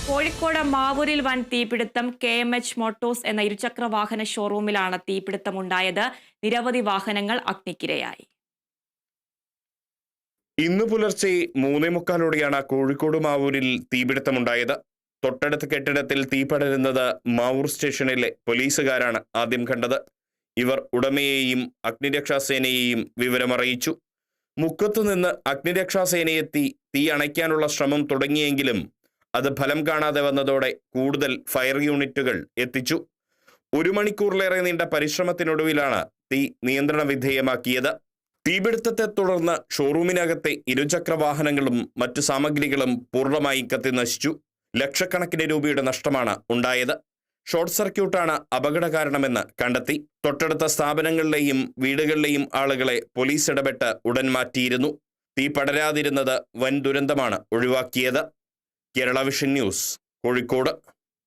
കോഴിക്കോട് മാവൂരിൽ വൻ തീപിടുത്തം. KMH Motors എന്ന ഇരുചക്ര വാഹന ഷോറൂമിലാണ് തീപിടുത്തമുണ്ടായത്. നിരവധി വാഹനങ്ങൾ അഗ്നിക്കിരയായി. ഇന്ന് പുലർച്ചെ 3:45 കോഴിക്കോട് മാവൂരിൽ തീപിടുത്തമുണ്ടായത്. തൊട്ടടുത്ത കെട്ടിടത്തിൽ തീ പടരുന്നത് മാവൂർ സ്റ്റേഷനിലെ പോലീസുകാരാണ് ആദ്യം കണ്ടത്. ഇവർ ഉടമയെയും അഗ്നിരക്ഷാസേനയെയും വിവരമറിയിച്ചു. മുക്കത്തുനിന്ന് അഗ്നിരക്ഷാസേനയെത്തി തീ അണയ്ക്കാനുള്ള ശ്രമം തുടങ്ങിയെങ്കിലും അത് ഫലം കാണാതെ വന്നതോടെ കൂടുതൽ ഫയർ യൂണിറ്റുകൾ എത്തിച്ചു. 1 മണിക്കൂറിലേറെ നീണ്ട പരിശ്രമത്തിനൊടുവിലാണ് തീ നിയന്ത്രണ വിധേയമാക്കിയത്. തീപിടുത്തത്തെ തുടർന്ന് ഷോറൂമിനകത്തെ ഇരുചക്ര വാഹനങ്ങളും മറ്റു സാമഗ്രികളും പൂർണ്ണമായി കത്തി നശിച്ചു. ലക്ഷക്കണക്കിന് രൂപയുടെ നഷ്ടമാണ് ഉണ്ടായത്. ഷോർട്ട് സർക്യൂട്ടാണ് അപകട കാരണമെന്ന് കണ്ടെത്തി. തൊട്ടടുത്ത സ്ഥാപനങ്ങളിലെയും വീടുകളിലെയും ആളുകളെ പോലീസ് ഇടപെട്ട് ഉടൻ മാറ്റിയിരുന്നു. തീ പടരാതിരുന്നത് വൻ ദുരന്തമാണ് ഒഴിവാക്കിയത്. Kerala vision news, Kozhikode.